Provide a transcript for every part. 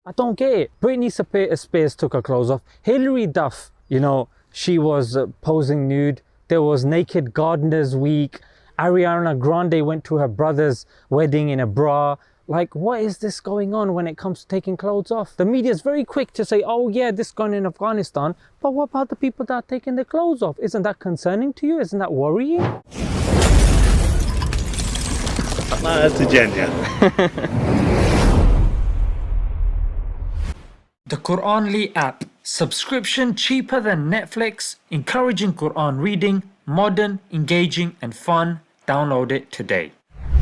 I don't get it. Britney Spears took her clothes off. Hilary Duff, she was posing nude. There was Naked Gardeners Week. Ariana Grande went to her brother's wedding in a bra. Like, what is this going on when it comes to taking clothes off? The media is very quick to say, oh yeah, this gone in Afghanistan. But what about the people that are taking their clothes off? Isn't that concerning to you? Isn't that worrying? That's a genius. The Quranly app. Subscription cheaper than Netflix. Encouraging Quran reading. Modern, engaging and fun. Download it today.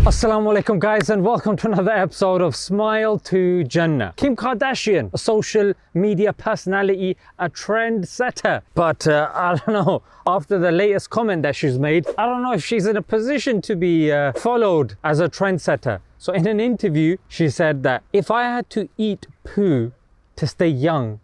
Assalamu alaikum guys, and welcome to another episode of Smile to Jannah. Kim Kardashian, a social media personality, a trendsetter. But I don't know, after the latest comment that she's made, I don't know if she's in a position to be followed as a trendsetter. So in an interview, she said that if I had to eat poo to stay young,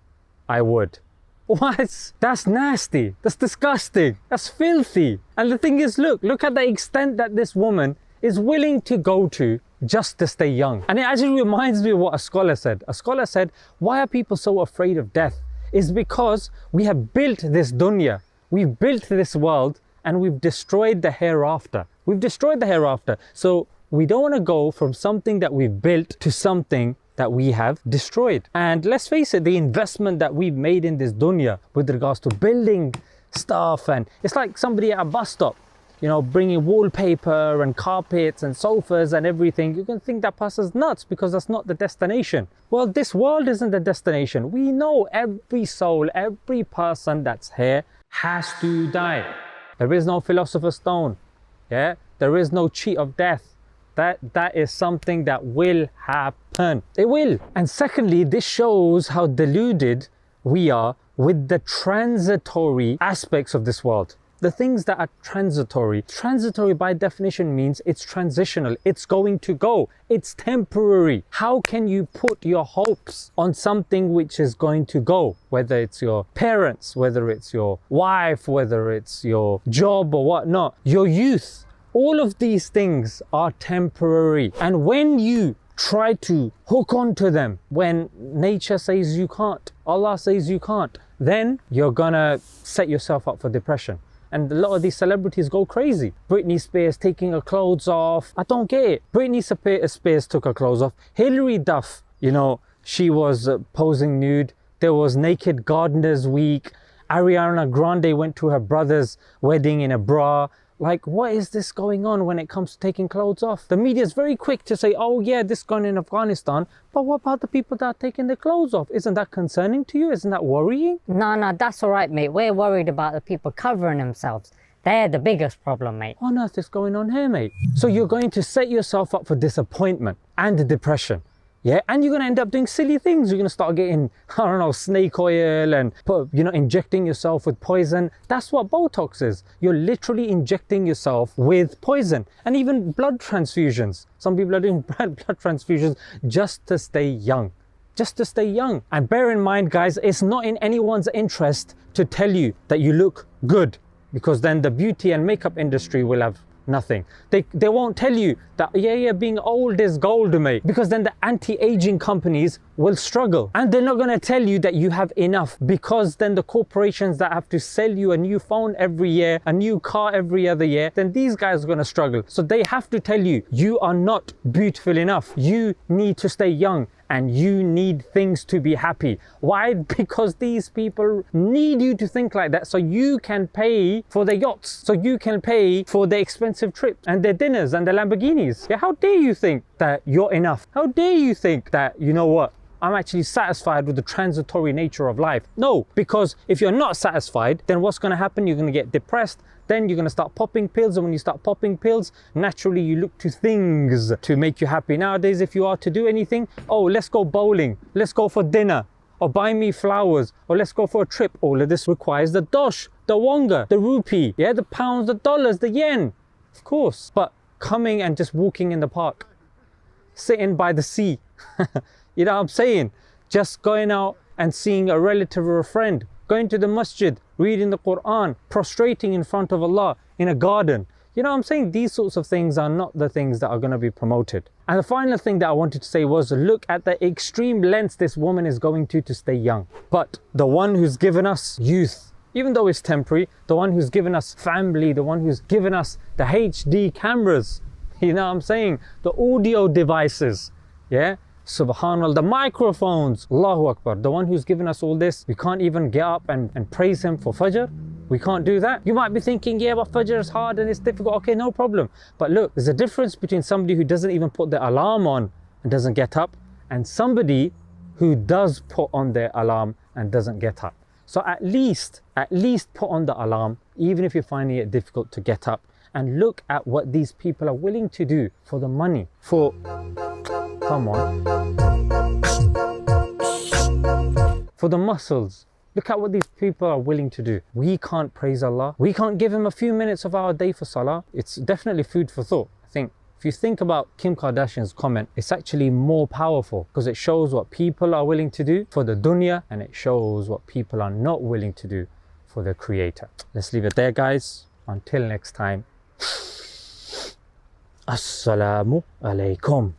I would. What? That's nasty. That's disgusting. That's filthy. And the thing is, look at the extent that this woman is willing to go to just to stay young. And it actually reminds me of what a scholar said. A scholar said, why are people so afraid of death? It's because we have built this dunya. We've built this world and we've destroyed the hereafter. We've destroyed the hereafter. So we don't want to go from something that we've built to something that we have destroyed. And let's face it, the investment that we've made in this dunya with regards to building stuff, and it's like somebody at a bus stop, bringing wallpaper and carpets and sofas and everything. You can think that person's nuts because that's not the destination. Well, this world isn't the destination. We know every soul, every person that's here has to die. There is no philosopher's stone. Yeah, there is no cheat of death. That is something that will happen. It will. And secondly, this shows how deluded we are with the transitory aspects of this world. The things that are transitory. Transitory by definition means it's transitional. It's going to go. It's temporary. How can you put your hopes on something which is going to go? Whether it's your parents, whether it's your wife, whether it's your job or whatnot, your youth. All of these things are temporary. And when you try to hook onto them, when nature says you can't, Allah says you can't, then you're gonna set yourself up for depression. And a lot of these celebrities go crazy. Britney Spears taking her clothes off. I don't get it. Britney Spears took her clothes off. Hilary Duff, she was posing nude. There was Naked Gardeners Week. Ariana Grande went to her brother's wedding in a bra. Like, what is this going on when it comes to taking clothes off? The media is very quick to say, oh yeah, this gone in Afghanistan. But what about the people that are taking their clothes off? Isn't that concerning to you? Isn't that worrying? No, that's all right, mate. We're worried about the people covering themselves. They're the biggest problem, mate. What on earth is going on here, mate? So you're going to set yourself up for disappointment and depression. Yeah, and you're going to end up doing silly things. You're going to start getting, snake oil and, injecting yourself with poison. That's what Botox is. You're literally injecting yourself with poison. And even blood transfusions. Some people are doing blood transfusions just to stay young. Just to stay young. And bear in mind, guys, it's not in anyone's interest to tell you that you look good, because then the beauty and makeup industry will have nothing. They won't tell you that, being old is gold, mate, because then the anti-aging companies will struggle. And they're not going to tell you that you have enough, because then the corporations that have to sell you a new phone every year, a new car every other year, then these guys are going to struggle. So they have to tell you, you are not beautiful enough. You need to stay young. And you need things to be happy. Why? Because these people need you to think like that, so you can pay for their yachts, so you can pay for their expensive trips and their dinners and their Lamborghinis. Yeah, how dare you think that you're enough? How dare you think that, I'm actually satisfied with the transitory nature of life? No, because if you're not satisfied, then what's going to happen? You're going to get depressed. Then you're going to start popping pills. And when you start popping pills, naturally you look to things to make you happy. Nowadays, if you are to do anything, let's go bowling. Let's go for dinner. Or buy me flowers. Or let's go for a trip. All of this requires the dosh, the wonga, the rupee, the pounds, the dollars, the yen. Of course. But coming and just walking in the park, sitting by the sea, you know what I'm saying? Just going out and seeing a relative or a friend, going to the masjid, reading the Quran, prostrating in front of Allah in a garden. You know what I'm saying? These sorts of things are not the things that are going to be promoted. And the final thing that I wanted to say was, look at the extreme lengths this woman is going to stay young. But the one who's given us youth, even though it's temporary, the one who's given us family, the one who's given us the HD cameras, you know what I'm saying? The audio devices, yeah? Subhanallah, the microphones, Allahu Akbar, the one who's given us all this, we can't even get up and praise him for Fajr. We can't do that. You might be thinking, yeah, but Fajr is hard and it's difficult. Okay, no problem. But look, there's a difference between somebody who doesn't even put their alarm on and doesn't get up, and somebody who does put on their alarm and doesn't get up. So at least put on the alarm, even if you're finding it difficult to get up, and look at what these people are willing to do for the money, for, come on, for the muscles. Look at what these people are willing to do. We can't praise Allah. We can't give him a few minutes of our day for salah. It's definitely food for thought. I think if you think about Kim Kardashian's comment, it's actually more powerful because it shows what people are willing to do for the dunya, and it shows what people are not willing to do for the Creator. Let's leave it there, guys. Until next time. Assalamu alaikum.